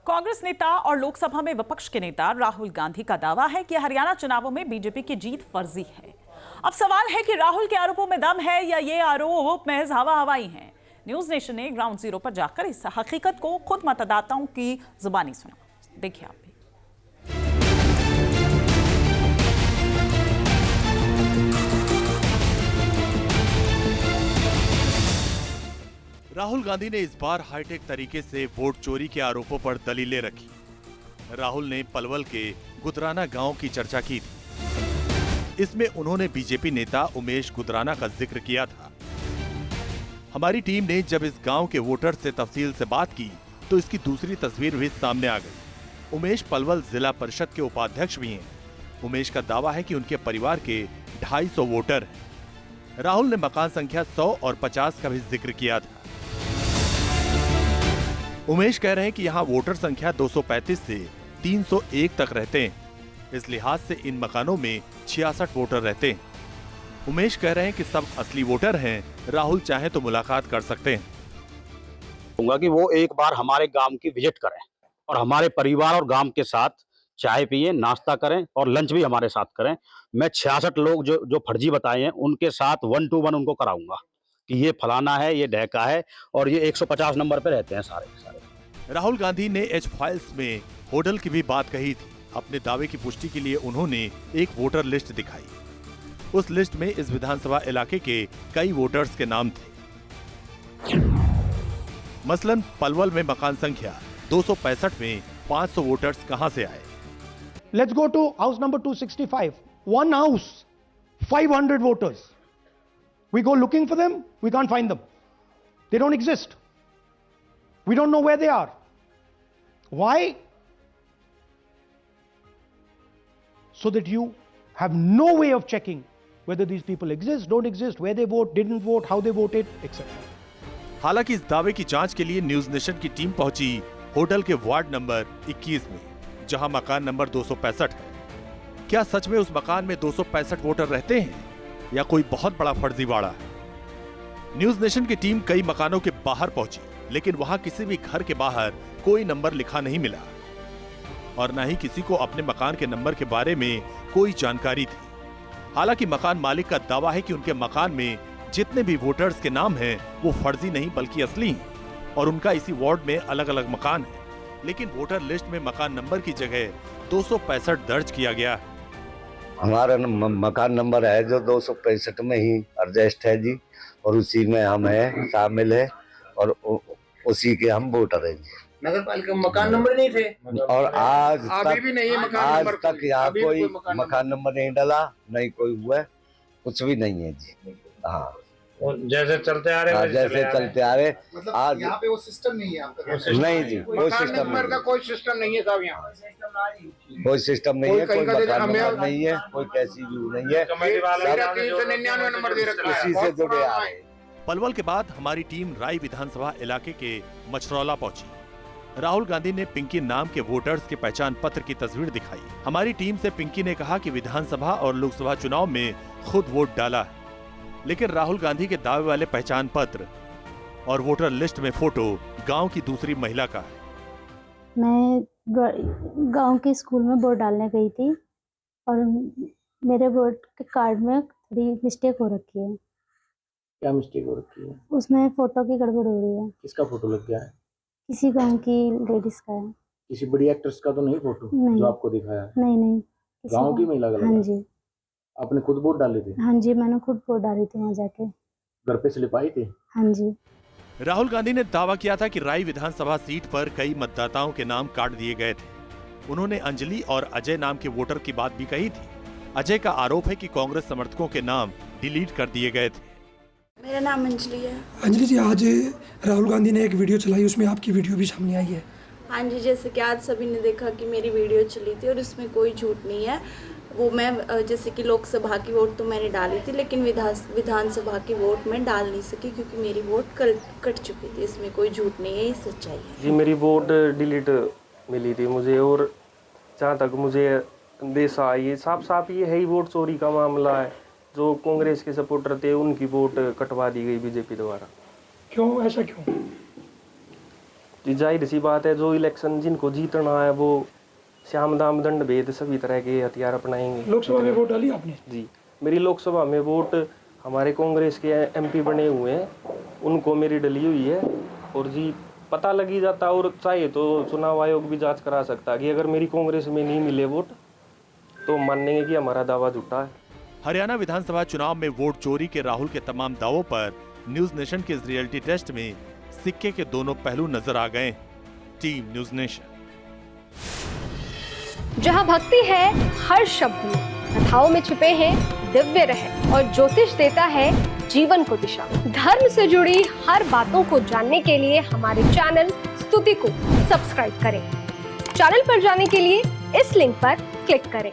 कांग्रेस नेता और लोकसभा में विपक्ष के नेता राहुल गांधी का दावा है कि हरियाणा चुनावों में बीजेपी की जीत फर्जी है। अब सवाल है कि राहुल के आरोपों में दम है या ये आरोप महज हवा हवाई हैं। न्यूज नेशन ने ग्राउंड जीरो पर जाकर इस हकीकत को खुद मतदाताओं की जुबानी सुना। देखिए आप भी। राहुल गांधी ने इस बार हाईटेक तरीके से वोट चोरी के आरोपों पर दलीलें रखी। राहुल ने पलवल के गुदराना गांव की चर्चा की थी। इसमें उन्होंने बीजेपी नेता उमेश गुदराना का जिक्र किया था। हमारी टीम ने जब इस गांव के वोटर से तफसील से बात की तो इसकी दूसरी तस्वीर भी सामने आ गई। उमेश पलवल जिला परिषद के उपाध्यक्ष भी हैं। उमेश का दावा है कि उनके परिवार के 250 वोटर हैं। राहुल ने मकान संख्या 100 और 50 का भी जिक्र किया था। उमेश कह रहे हैं कि यहाँ वोटर संख्या 235 से 301 तक रहते हैं। इस लिहाज से इन मकानों में 66 वोटर रहते हैं। उमेश कह रहे हैं कि सब असली वोटर हैं। राहुल चाहे तो मुलाकात कर सकते हैं। कहूंगा कि वो एक बार हमारे गांव की विजिट करें और हमारे परिवार और गांव के साथ चाय पिए, नाश्ता करें और लंच भी हमारे साथ करें। मैं 66 लोग जो फर्जी बताए हैं उनके साथ 1 to 1 उनको कराऊंगा कि ये फलाना है, ये ढहका है और ये 150 नंबर पे रहते हैं सारे के सारे। राहुल गांधी ने एच फाइल्स में होडल की भी बात कही थी। अपने दावे की पुष्टि के लिए उन्होंने एक वोटर लिस्ट दिखाई। उस लिस्ट में इस विधानसभा इलाके के कई वोटर्स के नाम थे। मसलन पलवल में मकान संख्या 265 में 500 वोटर्स कहां से आए? Let's go to house number 265. One house, 500 voters. We go looking for them, we can't find them. They don't exist. We don't know where they are. Why? So that you have no way of checking whether these people exist, don't exist, where they vote, didn't vote, how they voted, etc. हालांकि इस दावे की जांच के लिए news nation की team पहुंची होडल के वार्ड नंबर 21 में, जहां मकान नंबर 265 है। क्या सच में उस मकान में 265 वोटर रहते हैं या कोई बहुत बड़ा फर्जीवाड़ा है? न्यूज नेशन की टीम कई मकानों के बाहर पहुंची, लेकिन वहां किसी भी घर के बाहर कोई नंबर लिखा नहीं मिला और न ही किसी को अपने मकान के नंबर के बारे में कोई जानकारी थी। हालांकि मकान मालिक का दावा है कि उनके मकान में जितने भी वोटर्स के नाम हैं वो फर्जी नहीं बल्कि असली हैं और उनका इसी वार्ड में अलग अलग मकान है। लेकिन वोटर लिस्ट में मकान नंबर की जगह 265 दर्ज किया गया है। हमारा मकान नंबर है जो 265 में ही एडजस्ट है जी, और उसी में हम है शामिल है और उसी के हम वोटर हैं जी। नगर पालिका मकान नंबर नहीं थे और आज अभी भी नहीं है मकान आज नंबर। तक यहाँ कोई मकान नंबर नहीं डाला, नहीं कोई हुआ, कुछ भी नहीं है जी। हाँ, जैसे चलते आ रहे जैसे चलते आ रहे। मतलब आज यहाँ पे वो सिस्टम नहीं है आपका? नहीं जी, कोई सिस्टम नंबर का कोई सिस्टम नहीं है साहब। यहाँ कोई सिस्टम नहीं है, कोई मकान हमें नंबर नहीं है, कोई कैसी भी नहीं है। 399 नंबर दे रखा है, इसी से जुड़े आ रहे। पलवल के बाद हमारी टीम राय विधानसभा इलाके के मछरौला पहुंची। राहुल गांधी ने पिंकी नाम के वोटर्स के पहचान पत्र की तस्वीर दिखाई। हमारी टीम से पिंकी ने कहा कि विधानसभा और लोकसभा चुनाव में खुद वोट डाला है, लेकिन राहुल गांधी के दावे वाले पहचान पत्र और वोटर लिस्ट में फोटो गांव की दूसरी महिला का है। मैं गांव के स्कूल में वोट डालने गई थी और मेरे वोट के कार्ड में थोड़ी मिस्टेक हो रखी है। क्या मिस्टेक हो रखी है? उसमें फोटो की गड़बड़ हो रही है। किसका फोटो लग गया है? किसी गांव की लेडीज का है। किसी बड़ी एक्ट्रेस का तो नहीं फोटो नहीं। जो आपको दिखाया है? नहीं गांव की महिला का लगा? हाँ जी। आपने खुद वोट डाले थे? हाँ जी, मैंने खुद वोट डाली थी वहाँ जाके। घर पे स्लिप आई थी? हाँ जी। राहुल गांधी ने दावा किया था कि राय विधानसभा सीट पर कई मतदाताओं के नाम काट दिए गए थे। उन्होंने अंजलि और अजय नाम के वोटर की बात भी कही थी। अजय का आरोप है कि कांग्रेस समर्थकों के नाम डिलीट कर दिए गए थे। मेरा नाम अंजलि है। अंजलि जी, आज राहुल गांधी ने एक वीडियो चलाई, उसमें आपकी वीडियो भी सामने आई है। हाँ जी, जैसे कि आज सभी ने देखा कि मेरी वीडियो चली थी और इसमें कोई झूठ नहीं है। वो मैं जैसे कि लोकसभा की वोट तो मैंने डाली थी, लेकिन विधानसभा की वोट मैं डाल नहीं सकी क्योंकि मेरी वोट कट चुकी थी। इसमें कोई झूठ नहीं है, ये सच्चाई है जी। मेरी वोट डिलीट मिली थी मुझे, और जहाँ तक मुझे अंदेशा ये साफ ये है ही वोट चोरी का मामला है। जो कांग्रेस के सपोर्टर थे उनकी वोट कटवा दी गई बीजेपी द्वारा। क्यों, ऐसा क्यों? जी जाहिर सी बात है, जो इलेक्शन जिनको जीतना है वो श्याम दाम दंड भेद सभी तरह के हथियार अपनाएंगे। लोकसभा में वोट डाली आपने? जी, मेरी लोकसभा में वोट हमारे कांग्रेस के एमपी बने हुए हैं, उनको मेरी डली हुई है। और जी पता लगी जाता, और चाहे तो चुनाव आयोग भी जांच करा सकता कि अगर मेरी कांग्रेस में नहीं मिले वोट तो मानेंगे कि हमारा दावा झूठा है। हरियाणा विधानसभा चुनाव में वोट चोरी के राहुल के तमाम दावों पर न्यूज नेशन के इस रियलिटी टेस्ट में सिक्के के दोनों पहलू नजर आ गए। Team news nation. जहां भक्ति है हर शब्द में, कथाओं में छुपे हैं दिव्य रहस्य और ज्योतिष देता है जीवन को दिशा। धर्म से जुड़ी हर बातों को जानने के लिए हमारे चैनल स्तुति को सब्सक्राइब करें। चैनल पर जाने के लिए इस लिंक पर क्लिक करें।